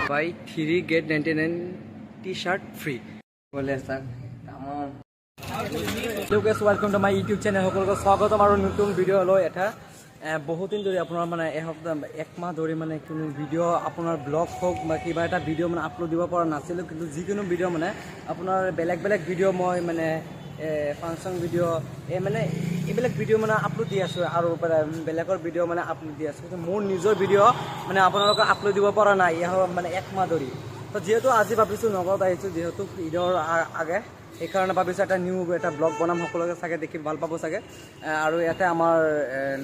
buy 3 get 99 t-shirt free বলে sir তামাম Hello guys, welcome to my YouTube channel. সকলকে স্বাগতম আৰু নতুন ভিডিও লৈ এটা বহুত দিন ধৰি আপোনাৰ মানে এক মাহ ধৰি মানে কোনো ভিডিও আপোনাৰ ব্লগ হোক বা কিবা এটা ভিডিও মানে আপলোড দিব পৰা নাছিল কিন্তু যিকোনো ভিডিও মানে আপোনাৰ বেলেগ ভিডিও মই মানে ফাংচন ভিডিও মানে এইবিলাক ভিডিও মানে আপলোড দি আছোঁ আৰু বেলেগৰ ভিডিও মানে আপলোড দি আছোঁ কিন্তু মোৰ নিজৰ ভিডিও মানে আপোনালোকে আপলোড দিব পৰা নাই মানে এক মাহ ধৰি তো যেহেতু আজি ভাবিছোঁ নগৰত আহিছোঁ যেহেতু ঈদৰ আগে সেইকাৰণে ভাবিছোঁ এটা নিউ এটা ব্লগ বনাম সকলোকে চাগে দেখি ভাল পাব চাগে আৰু ইয়াতে আমাৰ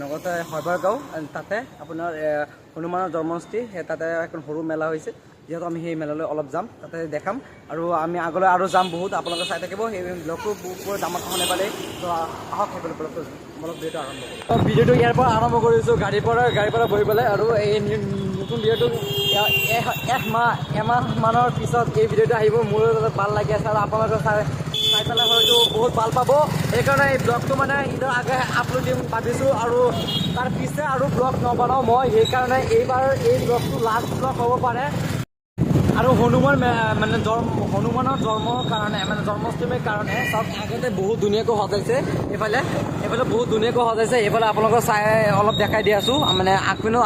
নগৰতে শৈবাৰগাঁও তাতে আপোনাৰ হনুমানৰ জন্মস্থলী তাতে এখন সৰু মেলা হৈছে যেহেতু আমি সেই মেলালৈ অলপ যাম তাতে দেখাম আৰু আমি আগলৈ আৰু যাম বহুত আপোনালোকে চাই থাকিব সেই ব্লগটো বহুত ডাঙৰ কামনে পালে তো আহক সেই ব্লগটো ভিডিঅ'টো আৰম্ভ কৰোঁ ভিডিঅ'টো ইয়াৰ পৰা আৰম্ভ কৰিছোঁ গাড়ীৰ পৰা বহি পেলাই আৰু এই নতুন ভিডিঅ'টো এমাহমানৰ পিছত এই ভিডিঅ'টো আহিব মোৰ ভাল লাগি আছে আৰু আপোনালোকে চাই পেলাই হয়তো বহুত ভাল পাব সেইকাৰণে এই ব্লগটো মানে ঈদৰ আগে আপলোড দিম ভাবিছোঁ আৰু তাৰ পিছে আৰু ব্লগ নবনাওঁ মই সেইকাৰণে এইবাৰ এই ব্লগটো লাষ্ট ব্লগ হ'ব পাৰে আৰু হনুমানৰ জন্মৰ কাৰণে মানে জন্মাষ্টমীৰ কাৰণে চব আগতে বহুত ধুনীয়াকৈ সজাইছে এইফালে বহুত ধুনীয়াকৈ সজাইছে এইফালে আপোনালোকক চাই অলপ দেখাই দি আছোঁ মানে আগপিনে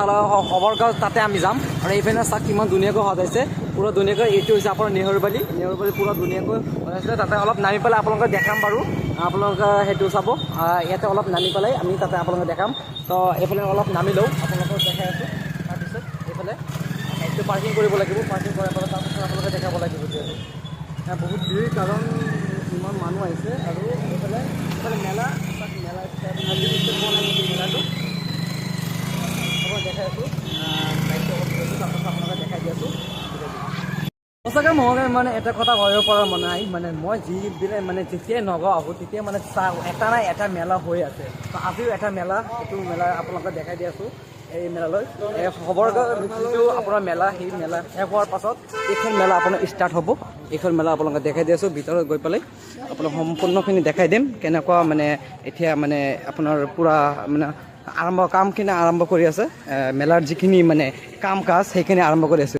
শবৰগাঁও তাতে আমি যাম আৰু এইপিনে চাওক কিমান ধুনীয়াকৈ সজাইছে পুৰা ধুনীয়াকৈ এইটো হৈছে আপোনাৰ নেহৰুবালি পুৰা ধুনীয়াকৈ সজাইছে তাতে অলপ নামি পেলাই আপোনালোকক দেখাম বাৰু আপোনালোকে সেইটো চাব ইয়াতে অলপ নামি পেলাই আমি তাতে আপোনালোকক দেখাম তো এইফালে অলপ নামি লওঁ আপোনালোকক দেখাই আছোঁ তাৰপিছত এইফালে এইটো পাৰ্কিং কৰিব লাগিব পাৰ্কিং কৰাৰ পাছত তাৰপিছত আপোনালোকে দেখাব লাগিব যিহেতু বহুত ভিৰ কাৰণ ইমান মানুহ আহিছে আৰু এইফালে মেলা মেলাটো দেখাই আছোঁ তাৰপাছত আপোনালোকে দেখাই দি আছোঁ সঁচাকৈ মই মানে এটা কথা কৰিব পৰা নাই মানে মই যিবিলাক মানে যেতিয়াই নগাঁও আহোঁ তেতিয়াই মানে এটা নাই এটা মেলা হৈ আছে তো আজিও এটা মেলা এইটো মেলা আপোনালোকে দেখাই দি আছোঁ এই মেলালৈ শবৰগাঁও যিটো আপোনাৰ মেলা সেই মেলা শেষ হোৱাৰ পাছত এইখন মেলা আপোনাৰ ষ্টাৰ্ট হ'ব এইখন মেলা আপোনালোকে দেখাই দি আছোঁ ভিতৰত গৈ পেলাই আপোনাক সম্পূৰ্ণখিনি দেখাই দিম কেনেকুৱা মানে এতিয়া মানে আপোনাৰ পূৰা মানে কামখিনি আৰম্ভ কৰি আছে মেলাৰ যিখিনি মানে কাম কাজ সেইখিনি আৰম্ভ কৰি আছে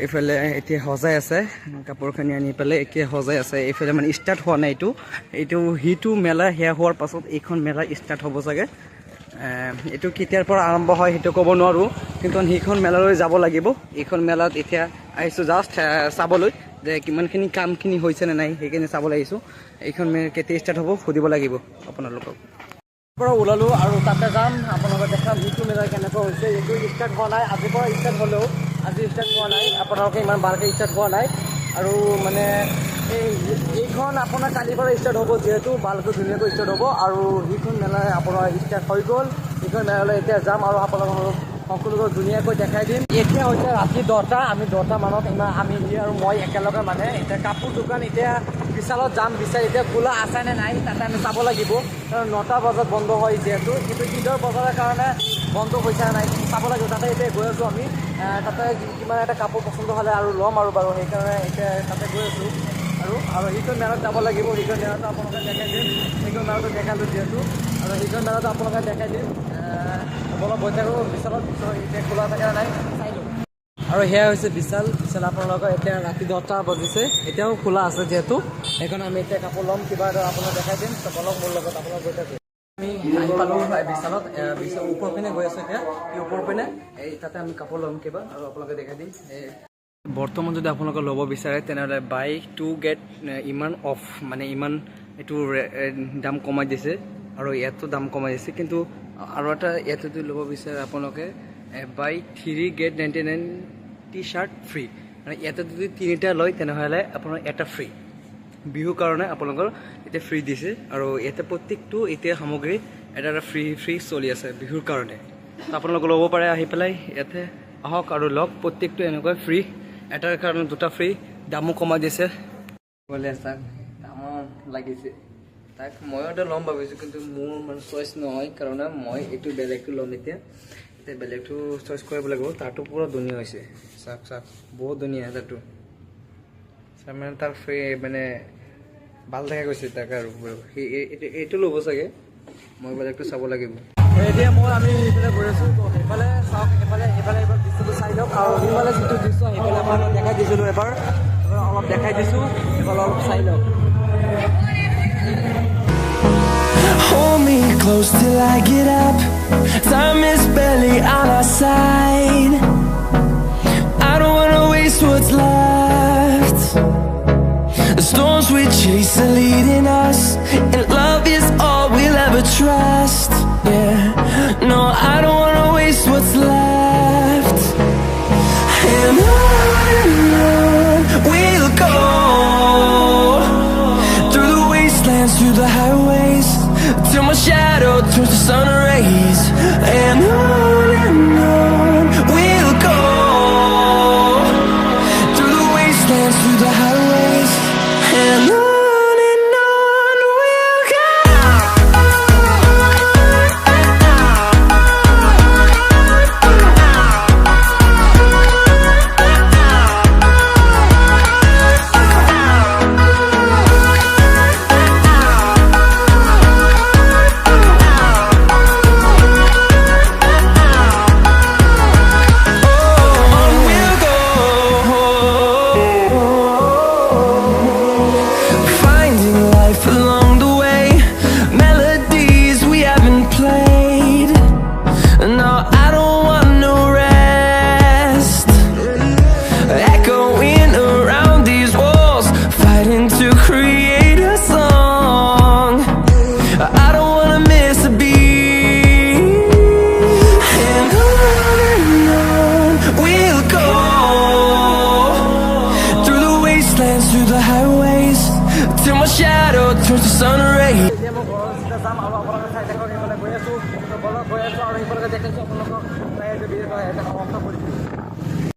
এইফালে এতিয়া সজাই আছে কাপোৰখিনি আনি পেলাই এতিয়া সজাই আছে এইফালে মানে ষ্টাৰ্ট হোৱা নাই সিটো মেলা শেষ হোৱাৰ পাছত এইখন মেলা ষ্টাৰ্ট হ'ব চাগে এইটো কেতিয়াৰ পৰা আৰম্ভ হয় সেইটো ক'ব নোৱাৰোঁ কিন্তু সেইখন মেলালৈ যাব লাগিব এইখন মেলাত এতিয়া আহিছোঁ জাষ্ট চাবলৈ যে কিমানখিনি কামখিনি হৈছেনে নাই সেইখিনি চাবলৈ আহিছোঁ এইখন কেতিয়া ষ্টাৰ্ট হ'ব সুধিব লাগিব আপোনালোকক পৰা ওলালোঁ আৰু তাতে যাম আপোনালোকে দেখাম যিটো মেলা কেনেকুৱা হৈছে এইটো ষ্টাৰ্ট হোৱা নাই আজিৰ পৰা ষ্টাৰ্ট হ'লেও আজি ষ্টাৰ্ট হোৱা নাই আপোনালোকে ইমান ভালকৈ ষ্টাৰ্ট হোৱা নাই আৰু মানে এইখন আপোনাৰ কালিৰ পৰা ষ্টাৰ্ট হ'ব যিহেতু ভালকৈ ধুনীয়াকৈ ষ্টাৰ্ট হ'ব আৰু সেইখন মেলাই আপোনাৰ ষ্টাৰ্ট হৈ গ'ল সেইখন মেলালৈ এতিয়া যাম আৰু আপোনালোকক সকলোকে ধুনীয়াকৈ দেখাই দিম এতিয়া হৈছে ৰাতি 10টা আমি 10টা মানত আমি আৰু মই একেলগে মানে এতিয়া কাপোৰ দোকান এতিয়া বিশালত যাম বিশাল এতিয়া খোলা আছে নে নাই তাতে আমি চাব লাগিব কাৰণ 9টা বজাত বন্ধ হয় যিহেতু কিন্তু ঈদৰ বজাৰৰ কাৰণে বন্ধ হৈছে নাই চাব লাগিব তাতে এতিয়া গৈ আছোঁ আমি তাতে কিমান এটা কাপোৰ পচন্দ হ'লে আৰু ল'ম আৰু বাৰু সেইকাৰণে এতিয়া তাতে গৈ আছোঁ আৰু সেইখন মেলাত যাব লাগিব সেইখন মেলাটো আপোনালোকে দেখাই দিম সেইখন মেলাটো দেখালোঁ যিহেতু আৰু সেইখন মেলাটো আপোনালোকে দেখাই দিম অলপ হৈ থাকোঁ বিশালত এতিয়া খোলা থাকে নাই চাই লওঁ আৰু সেয়া হৈছে বিশাল আপোনালোকৰ এতিয়া ৰাতি 10টা বাজিছে এতিয়াও খোলা আছে যিহেতু সেইকাৰণে আমি এতিয়া কাপোৰ ল'ম কিবা এটা আপোনাক দেখাই দিম বলক মোৰ লগত আপোনাক গৈ থাকোঁ আমি আহি পালোঁ বিশালত ওপৰ পিনে গৈ আছোঁ এতিয়া এই ওপৰ পিনে তাতে আমি কাপোৰ ল'ম কিবা আৰু আপোনালোকে দেখাই দিম বৰ্তমান যদি আপোনালোকে ল'ব বিচাৰে তেনেহ'লে বাই 2 গেট ইমান অফ মানে ইমান এইটো দাম কমাই দিছে আৰু ইয়াতো দাম কমাই দিছে কিন্তু আৰু এটা ইয়াতে যদি ল'ব বিচাৰে আপোনালোকে বাই 3 গেট 99 টি-শ্বাৰ্ট ফ্ৰী মানে ইয়াতে যদি 3টা লয় তেনেহ'লে আপোনাৰ এটা ফ্ৰী বিহুৰ কাৰণে আপোনালোকৰ এতিয়া ফ্ৰী দিছে আৰু ইয়াতে প্ৰত্যেকটো এতিয়া সামগ্ৰী এটা ফ্ৰী চলি আছে বিহুৰ কাৰণে আপোনালোকে ল'ব পাৰে আহি পেলাই ইয়াতে আহক আৰু লওক প্ৰত্যেকটো এনেকৈ ফ্ৰী এটাৰ কাৰণে 2টা ফ্ৰী দামো কমাই দিছে বলে চাওক তামাম লাগিছে তাক ময়ো এটা ল'ম ভাবিছোঁ কিন্তু মোৰ মানে চইচ নহয় কাৰণ মই এইটো বেলেগটো ল'ম এতিয়া বেলেগটো চইচ কৰিব লাগিব তাতো পুৰা ধুনীয়া হৈছে চাওক বহুত ধুনীয়া তাতো মানে তাৰ ফ্ৰী মানে ভাল দেখা গৈছে তাক আৰু এইটো ল'ব চাগে মই বেলেগটো চাব লাগিব এতিয়া মই আমি সেইফালে গৈ আছোঁ তো সেইফালে চাওক এইফালে এবাৰ দৃশ্যটো চাই লওক আৰু সেইফালে যিটো দৃশ্য সেইফালে আপোনালোকক দেখাই দিছিলোঁ এবাৰ অলপ দেখাই দিছোঁ এইফালে অলপ চাই লওক Hold me close till I get up. Time is barely on our side. I don't wanna waste what's left. The storms we chase are leading us, and love is all we'll ever trust. Yeah, no, I don't wanna waste what's left. And on we'll go, through the wastelands, through the highways, till my shadow turns to sun rays. And on we'll go, through the wastelands, through the highways. And on we'll go. Finding life along the way, melodies we haven't played. No, I don't want no rest. Echoing around these walls, fighting to create a song. I don't wanna miss a beat. And on we'll go, through the wastelands, through the highways, till my shadow turns to sun rays. এতিয়া মই ঘৰৰ চিধা যাম আৰু আপোনালোকে চাই থাকক এইফালে গৈ আছোঁ ঘৰত গৈ আছোঁ আৰু সেইফালে দেখাইছোঁ আপোনালোকক এটা সমাপ্ত কৰিছোঁ